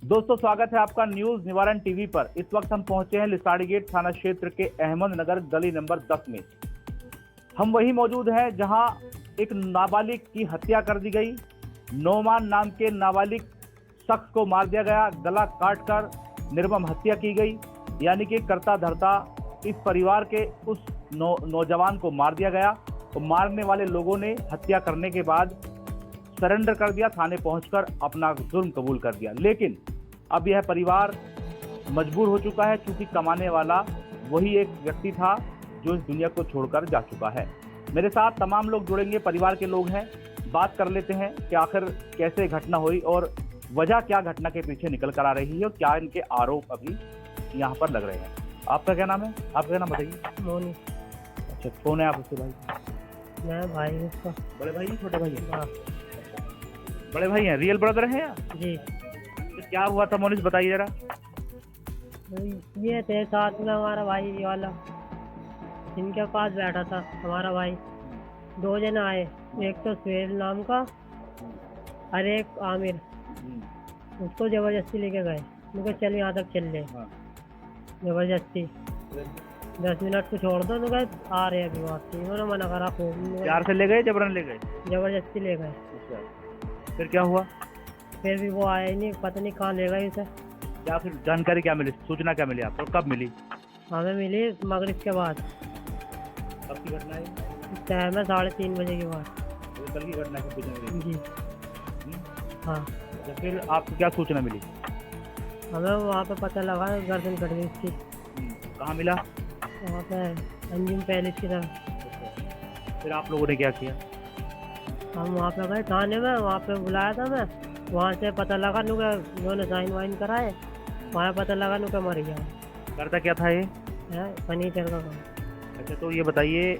दोस्तों स्वागत है आपका न्यूज निवारण टीवी पर। इस वक्त हम पहुंचे हैं लिसाड़ी गेट थाना क्षेत्र के अहमदनगर गली नंबर 10 में। हम वही मौजूद हैं जहां एक नाबालिग की हत्या कर दी गई। नोमान नाम के नाबालिग शख्स को मार दिया गया, गला काटकर निर्मम हत्या की गई। यानी कि करता धरता इस परिवार के उस नौजवान को मार दिया गया। तो मारने वाले लोगों ने हत्या करने के बाद सरेंडर कर दिया, थाने पहुंचकर अपना जुर्म कबूल कर दिया। लेकिन अब यह परिवार मजबूर हो चुका है, क्योंकि कमाने वाला वही एक व्यक्ति था जो इस दुनिया को छोड़कर जा चुका है। मेरे साथ तमाम लोग जुड़ेंगे, परिवार के लोग हैं। बात कर लेते हैं कि आखिर कैसे घटना हुई और वजह क्या घटना के पीछे निकल कर आ रही है और क्या इनके आरोप अभी यहाँ पर लग रहे हैं। आपका क्या नाम है? आपका क्या नाम बताइए। मोनी। अच्छा, कौन है आप उसके भाई? मैं भाई उसका। बड़े भाई हैं, छोटे भाई हैं? हाँ बड़े भाई हैं, रियल ब्रदर हैं या? जी। तो क्या हुआ था मोनिस, बताइए जरा। ये थे साथ में हमारा भाई ये वाला, इनके पास बैठा था हमारा भाई। दो जने आए, एक तो सुहेल नाम का और एक आमिर। उसको जबरदस्ती लेके गए, मुझे चल यहाँ तक चल ले। जबरदस्ती 10 मिनट को छोड़ दो, तो गए आ रहे अभी वापसी। उन्होंने मना करा खूब। प्यार से ले गए, जबरन ले गए? जबरदस्ती ले गए। फिर क्या हुआ? फिर भी वो आया ही नहीं, पता नहीं कहाँ ले गए उसे। क्या फिर जानकारी क्या मिली, सूचना क्या मिली आपको, कब मिली? हमें मिली मगरिब के बाद। कब की घटना है? टाइम है 3:30 बजे के बाद। ये कल की घटना है कुछ? जी हाँ। तो फिर आपको क्या सूचना मिली? हमें वहाँ पे पता लगा गर्दन कट गई इसकी। कहाँ मिला? वहाँ पे अंजुम पैलेस की तरफ। फिर आप लोगों ने क्या किया? हम वहाँ पे गए थाने में, वहाँ पे बुलाया था मैं। वहाँ से पता लगा नुका उन्होंने साइन वाइन कराए, वहाँ पता लगा नुका मर गया। करता क्या था ये? है फर्नीचर का काम। अच्छा, तो ये बताइए,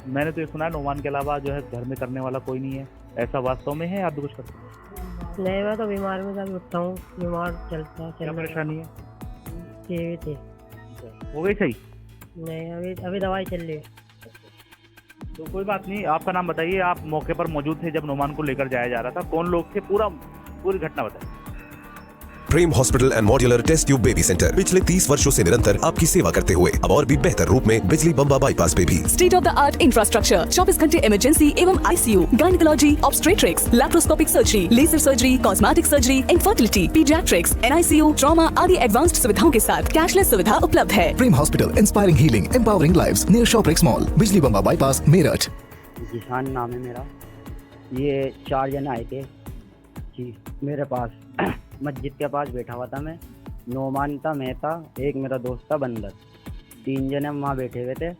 मैंने तो ये सुना है नोमान के अलावा जो है घर में करने वाला कोई नहीं है, ऐसा वास्तव में है? आप भी कुछ करते हैं? नहीं, मैं तो बीमार में जब उठता हूँ, बीमार चलता क्या परेशानी है? टीवी थी। हो गई सही? नहीं, अभी दवाई चल रही है। तो कोई बात नहीं, आपका नाम बताइए। आप मौके पर मौजूद थे जब नोमान को लेकर जाया जा रहा था, कौन लोग थे, पूरी घटना बताइए। Prem hospital and modular test tube baby centre पिछले 30 वर्षों से निरंतर आपकी सेवा करते हुए अब और भी बेहतर रूप में बिजली बम्बा बाईपास पे भी। State of the art infrastructure, 24 घंटे इमरजेंसी एवं ICU, gynaecology, obstetrics, laparoscopic surgery, laser surgery, cosmetic surgery, infertility, paediatrics, NICU, trauma आदि एडवांस्ड सुविधाओं के साथ कैशलेस सुविधा उपलब्ध है। Prem hospital, inspiring healing, empowering lives, near Shoprix mall, Bijli Bamba bypass, Meerut. Zeeshan नाम है मेरा। ये 4 जने आए थे जी मेरे पास। मस्जिद के पास बैठा हुआ था मैं। नोमान था, मैं था, एक मेरा दोस्त था बंदर। 3 जने वहाँ बैठे हुए थे।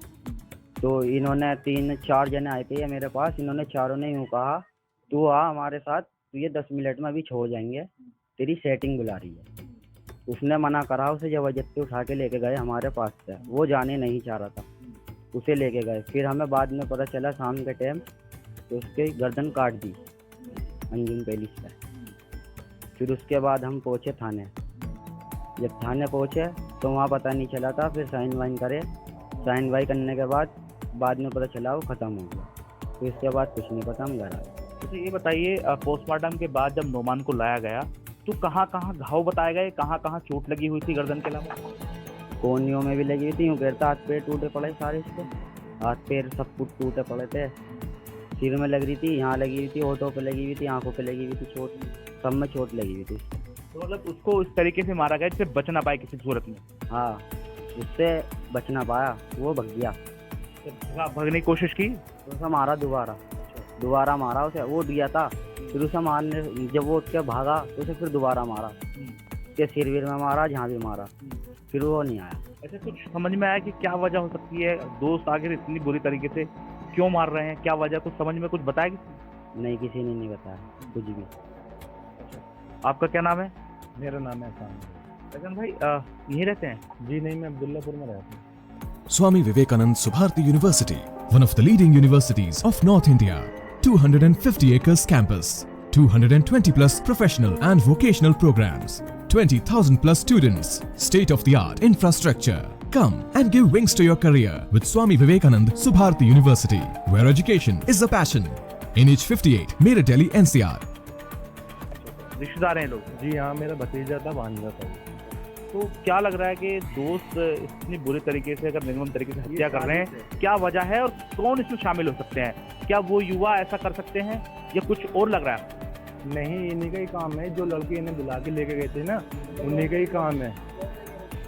तो इन्होंने 4 जने आए थे ये मेरे पास। इन्होंने चारों ने यूँ कहा, तू आ हमारे साथ, तू ये 10 मिनट में अभी छोड़ जाएंगे, तेरी सेटिंग बुला रही है। उसने मना करा, उसे जबरदस्ती उठा के लेके गए हमारे पास से। वो जाने नहीं चाह रहा था, उसे लेके गए। फिर हमें बाद में पता चला शाम के टाइम, तो उसके गर्दन काट दी अंजुम पैलेस पे। फिर उसके बाद हम पहुँचे थाने। जब थाने पहुँचे तो वहाँ पता नहीं चला था। फिर साइन वाइन करे, साइन वाइन करने के बाद में पता चला वो ख़त्म हो गया। फिर उसके बाद कुछ नहीं पता, हम घर आए। तो ये बताइए, पोस्टमार्टम के बाद जब नोमान को लाया गया तो कहाँ कहाँ घाव बताए गए, कहाँ कहाँ चोट लगी हुई थी गर्दन के अलावा? कोहनियों में भी लगी हुई थी, यूँ कहता हाथ पैर टूटे पड़े सारे इसके। हाथ पैर सब कुछ टूटे पड़े थे। सिर में लग रही थी, यहाँ लगी हुई थी, होठों पे लगी हुई थी, आंखों पे लगी हुई थी चोट, सब में चोट लगी हुई थी। तो मतलब उसको इस तरीके से मारा गया जिससे बच ना पाए किसी सूरत में? हाँ, उससे बच ना पाया, वो भग गया। भगने की कोशिश की तो उसे मारा, दोबारा मारा उसे। वो दिया था, फिर उसे मारने, जब वो उठ के भागा तो उसे फिर दोबारा मारा। उसके सिर वीर में मारा, जहाँ भी मारा, फिर वो नहीं आया। ऐसे कुछ समझ में आया कि क्या वजह हो सकती है? दोस्त आखिर इतनी बुरी तरीके से क्यों मार रहे हैं, क्या वजह कुछ समझ में कुछ बताया किसी? नहीं, किसी ने नहीं बताया कुछ भी। आपका क्या नाम है? मेरा नाम है अहसान। अहसान भाई, यहीं रहते हैं? जी नहीं, मैं अब्दुल्लापुर में रहता हूँ। Swami Vivekanand Subharti University, one of the leading universities of North India. 250 acres campus, 220 plus professional and vocational programs, 20,000 plus students, state of the art infrastructure. Come and give wings to your career with Swami Vivekanand Subharti University, where education is a passion. NH58, Meerut, Delhi, NCR. रिश्तेदार हैं लोग? जी हाँ, मेरा भतीजा था, भांजा था। तो क्या लग रहा है कि दोस्त इतनी बुरे तरीके से, अगर निर्मम तरीके से हत्या कर रहे हैं, क्या वजह है और कौन इसमें शामिल हो सकते हैं? क्या वो युवा ऐसा कर सकते हैं या कुछ और लग रहा है? नहीं, इन्हीं का ही काम है। जो लड़के इन्हें बुला के लेके गए थे ना, उन्हीं का ही काम है।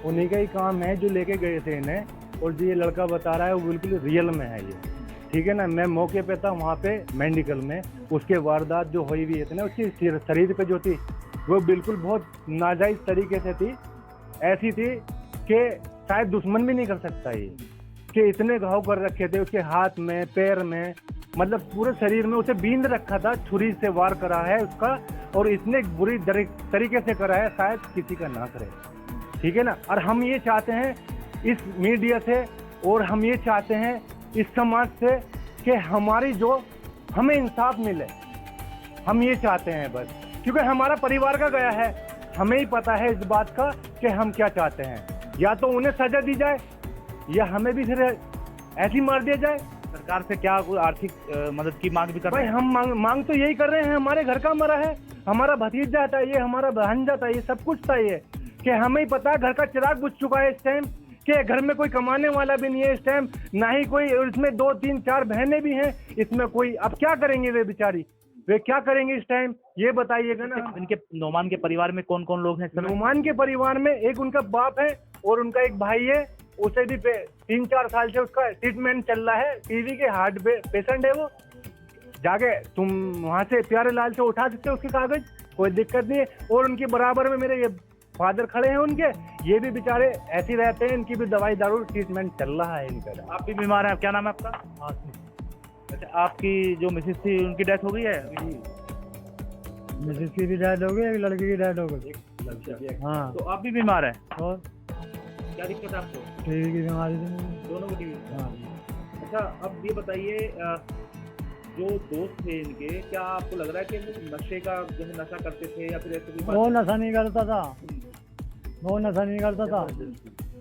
उन्हीं का ही काम है जो लेके गए थे इन्हें। और जो ये लड़का बता रहा है वो बिल्कुल रियल में है ये, ठीक है ना। मैं मौके पे था वहाँ पे मेडिकल में। उसके वारदात जो हुई हुई थी ना, उसकी शरीर पे जो थी वो बिल्कुल बहुत नाजायज तरीके से थी। ऐसी थी कि शायद दुश्मन भी नहीं कर सकता ये, कि इतने घाव कर रखे थे उसके हाथ में, पैर में, मतलब पूरे शरीर में उसे बींद रखा था। छुरी से वार करा है उसका, और इतने बुरी तरीके से करा है, शायद किसी का ना करे, ठीक है ना। और हम ये चाहते हैं इस मीडिया से, और हम ये चाहते हैं इस समाज से कि हमारी जो हमें इंसाफ मिले, हम ये चाहते हैं बस। क्योंकि हमारा परिवार का गया है, हमें ही पता है इस बात का कि हम क्या चाहते हैं। या तो उन्हें सजा दी जाए या हमें भी फिर ऐसी मार दिया जाए। सरकार से क्या कोई आर्थिक मदद की मांग भी कर भाई रहे हैं? हम मांग तो यही कर रहे हैं। हमारे घर का मरा है, हमारा भतीजा था ये, हमारा भांजा था ये, सब कुछ था ये, कि हमें ही पता है घर का चिराग बुझ चुका है इस टाइम, कि घर में कोई कमाने वाला भी नहीं है इस टाइम, ना ही कोई। इसमें 2 3 4 बहनें भी हैं इसमें। कोई अब क्या करेंगे वे बेचारी, वे क्या करेंगे इस टाइम, ये बताइएगा ना। इनके नौमान के परिवार में कौन कौन लोग हैं? नुमान के परिवार में एक उनका बाप है और उनका एक भाई है। उसे भी 3-4 साल से उसका ट्रीटमेंट चल रहा है। टीवी के हार्ट पेशेंट है वो। जाके तुम वहाँ से प्यारे लाल से उठा सकते हो उसके कागज, कोई दिक्कत नहीं है। और उनके बराबर में मेरे ये फादर खड़े हैं उनके, ये भी बेचारे ऐसे ही रहते हैं। इनकी भी दवाई दारू ट्रीटमेंट चल रहा है इनका। आप भी बीमार हैं? क्या नाम है आपका? अच्छा, आपकी जो मिसेज थी उनकी डेथ हो गई है? मिसेज की भी डेथ हो गई, एक लड़की की डेथ हो गई। हाँ। तो आप भी बीमार हैं? और क्या दिक्कत है आपको? टीवी की बीमारी थी। दोनों को टीवी? हाँ। अच्छा, अब ये बताइए, जो दोस्त थे इनके, क्या आपको लग रहा है कि वो नशे का जैसे नशा करते थे या फिर ऐसे कोई वो नशा नहीं करता था, वो नशा नहीं करता था,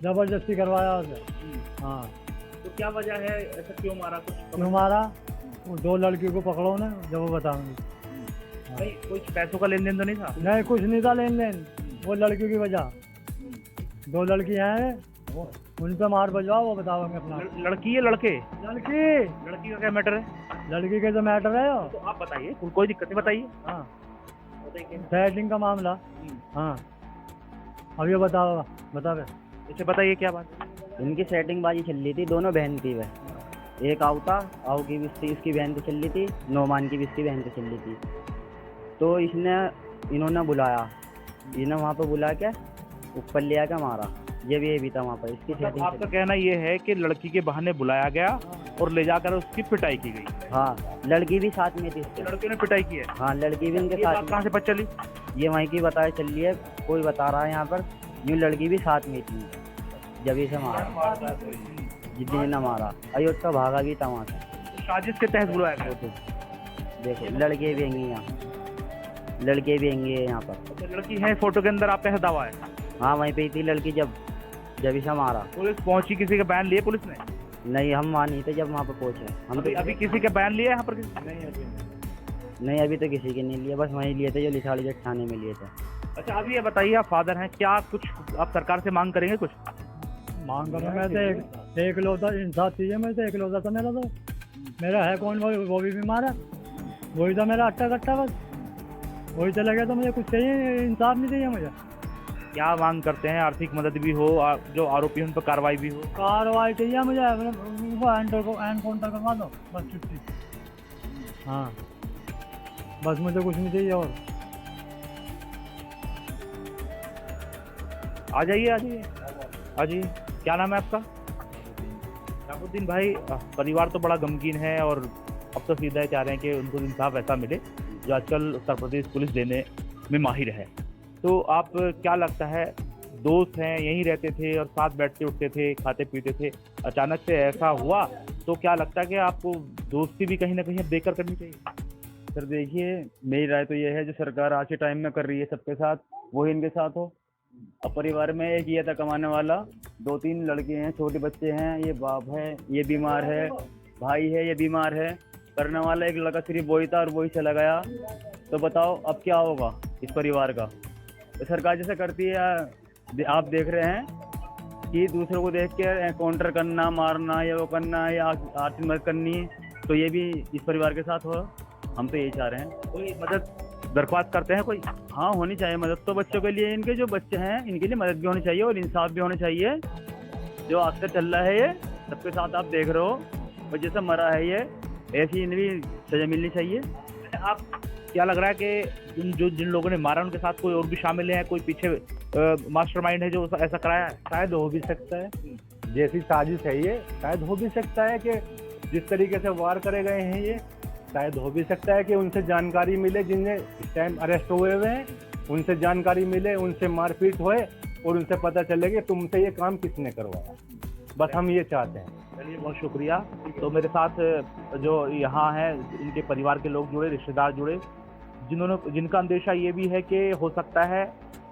जबरदस्ती करवाया उसे। हाँ। तो क्या वजह है, ऐसा क्यों मारा? कुछ क्यों मारा? वो 2 लड़कियों को पकड़ो ना, जब वो बताऊंगी। नहीं, कुछ पैसों का लेन देन तो नहीं था? नहीं, कुछ नहीं था लेन देन, वो लड़कियों की वजह। 2 लड़कियां हैं, उन पे मार बजवाओ, वो बताओगे अपना। लड़की है लड़के? लड़की लड़की का क्या मैटर है? लड़की के जो मैटर है वो। तो आप बताइए, कोई दिक्कत नहीं, बताइए। हाँ, बताइए। सेटिंग का मामला। हाँ, अब ये बताओ, बता बे। अच्छा, बताइए क्या बात? इनकी सेटिंग बाजी चल रही थी। दोनों बहन थी वह। एक आऊ था, आऊ की भी इसकी बहन से चल रही थी, नौमान की भी इसकी बहन से चल रही थी। तो इन्होंने बुलाया, इन्हें वहाँ पे बुला के ऊपर ले आकर मारा। ये भी था वहाँ पर इसकी सेटिंग। आपका कहना ये है कि लड़की के बहाने बुलाया गया और ले जाकर उसकी पिटाई की गई? हाँ, लड़की भी साथ में थी इसके। लड़के ने पिटाई की है? हाँ, लड़की भी इनके ये साथ बात कहाँ से पता चली? ये वहीं की बताया चल रही है, कोई बता रहा है यहाँ पर। यूँ लड़की भी साथ में थी जब इसे मारा, जितने ने मारा। अयोध्या भागा भी था वहाँ से। तो साजिश के तहत बुलाया गया? तो देखो, लड़के भी आएंगे यहाँ, लड़के भी आएंगे यहाँ पर। अच्छा, लड़की है फोटो के अंदर, आपका दावा है? हाँ, वहीं पे थी लड़की जब इसे मारा। पुलिस पहुंची? किसी का बयान लिए पुलिस ने? नहीं, हम वहाँ नहीं थे जब वहाँ पे पहुँचे। हम अभी किसी का बयान लिया है यहाँ पर? नहीं, अभी तो किसी के नहीं लिए, बस वहीं लिए थे जो लिसाड़ी जट थाने में लिए थे। अच्छा, अभी ये बताइए, आप फादर हैं, क्या कुछ आप सरकार से मांग करेंगे? कुछ मांग कर मैं तो एक लौता इंसाफ चाहिए। मैं तो एक लौता था मेरा, तो मेरा है कौन, वो भी बीमार है, वही था मेरा अट्टा कट्टा, बस वही चला गया। तो मुझे कुछ चाहिए, इंसाफ नहीं चाहिए मुझे। क्या मांग करते हैं? आर्थिक मदद भी हो, जो आरोपी उन पर कार्रवाई भी हो? कार्रवाई चाहिए मुझे, उनको एनकाउंटर करवा दो, बस छुट्टी। हाँ, बस मुझे कुछ नहीं चाहिए। और आ जाइए, आ जाइए, आ जाइए। क्या नाम है आपका? शाहबुद्दीन भाई, परिवार तो बड़ा गमगीन है और अब तो सीधा चाह रहे हैं कि उनको इंसाफ ऐसा मिले जो आजकल उत्तर प्रदेश पुलिस देने में माहिर है। तो आप क्या लगता है, दोस्त हैं, यहीं रहते थे और साथ बैठते उठते थे, खाते पीते थे, अचानक से ऐसा हुआ, तो क्या लगता है कि आपको दोस्ती भी कहीं ना कहीं बेकर करनी चाहिए? सर देखिए, मेरी राय तो ये है, जो सरकार आज के टाइम में कर रही है सबके साथ, वही इनके साथ हो। अब परिवार में एक ये था कमाने वाला, 2-3 लड़के हैं, छोटे बच्चे हैं, ये बाप है, ये बीमार है, भाई है, ये बीमार है, करने वाला एक लड़का सिर्फ वही था और वही चला गया। तो बताओ अब क्या होगा? इस परिवार का। तो सरकार जैसे करती है, आप देख रहे हैं कि दूसरों को देख के काउंटर करना, मारना या वो करना या आर्थिक मदद करनी, तो ये भी इस परिवार के साथ हो। हम तो यही चाह रहे हैं। कोई मदद दरख्वास्त करते हैं कोई? हाँ, होनी चाहिए मदद तो बच्चों के लिए। इनके जो बच्चे हैं इनके लिए मदद भी होनी चाहिए और इंसाफ भी होना चाहिए। जो आज तक चल रहा है ये सबके साथ आप देख रहे हो, और जैसा मरा है ये, ऐसी इन्हें भी सजा मिलनी चाहिए। आप क्या लग रहा है कि जिन लोगों ने मारा उनके साथ कोई और भी शामिल है, कोई पीछे मास्टरमाइंड है जो ऐसा कराया है? शायद हो भी सकता है, जैसी साजिश है ये, शायद हो भी सकता है कि जिस तरीके से वार करे गए हैं ये, शायद हो भी सकता है कि उनसे जानकारी मिले, जिन्हें इस टाइम अरेस्ट हुए हुए हैं, उनसे जानकारी मिले, उनसे मारपीट होए और उनसे पता चले कि तुमसे ये काम किसने करवाया। बस हम ये चाहते हैं। चलिए, बहुत शुक्रिया। तो मेरे साथ जो यहाँ हैं इनके परिवार के लोग जुड़े, रिश्तेदार जुड़े, जिनका अंदेशा ये भी है कि हो सकता है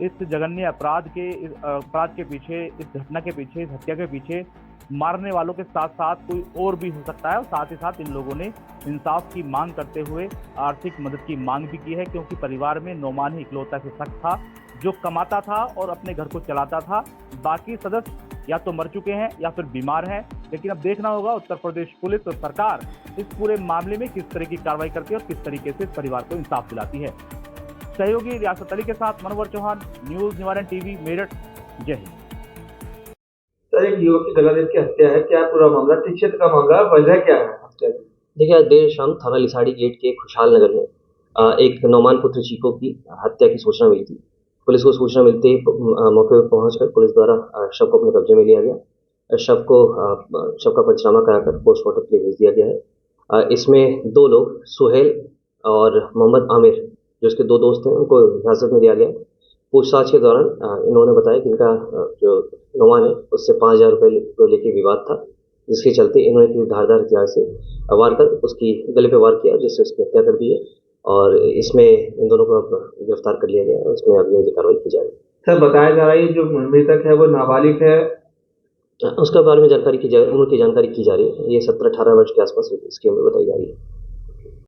इस जघन्य अपराध के पीछे, इस घटना के पीछे, इस हत्या के पीछे मारने वालों के साथ साथ कोई और भी हो सकता है। और साथ ही साथ इन लोगों ने इंसाफ की मांग करते हुए आर्थिक मदद की मांग भी की है, क्योंकि परिवार में नौमान ही इकलौता से शख्स था जो कमाता था और अपने घर को चलाता था। बाकी सदस्य या तो मर चुके हैं या फिर बीमार हैं। लेकिन अब देखना होगा उत्तर प्रदेश पुलिस और सरकार इस पूरे मामले में किस तरह की कार्रवाई करती है और किस तरीके से इस परिवार को इंसाफ दिलाती है। सहयोगी रियासत अली के साथ मनोहर चौहान, न्यूज निवारण टीवी, मेरठ। जय हिंद। सर, एक युवक की गला की हत्या है, क्या पूरा मामला, किस क्षेत्र का मामला, वजह क्या है हत्या की? देखिए, आज देर शाम थाना लिसाड़ी गेट के खुशहाल नगर में एक नौमान पुत्र चीको की हत्या की सूचना मिली थी। पुलिस को सूचना मिलते ही मौके पर पहुंचकर पुलिस द्वारा शव को अपने कब्जे में लिया गया। शव का पंचनामा कराकर पोस्टमार्टम के लिए भेज दिया गया है। इसमें 2 लोग, सुहेल और मोहम्मद आमिर, जो उसके 2 दोस्त हैं, उनको हिरासत में लिया गया। पूछताछ के दौरान इन्होंने बताया कि इनका जो नौमान है उससे 5,000 रुपये को लेकर विवाद था, जिसके चलते इन्होंने धारदार हथियार से वार कर उसकी गले पे वार किया, जिससे उसकी हत्या कर दी है। और इसमें इन दोनों को गिरफ्तार कर लिया गया है। उसमें अगली कार्रवाई की जा रही है। सर, बताया जा रहा है जो मृतक है वो नाबालिग है, उसके बारे में उनकी जानकारी की जा रही है। ये 17-18 वर्ष के आसपास इसकी उम्र बताई जा रही है।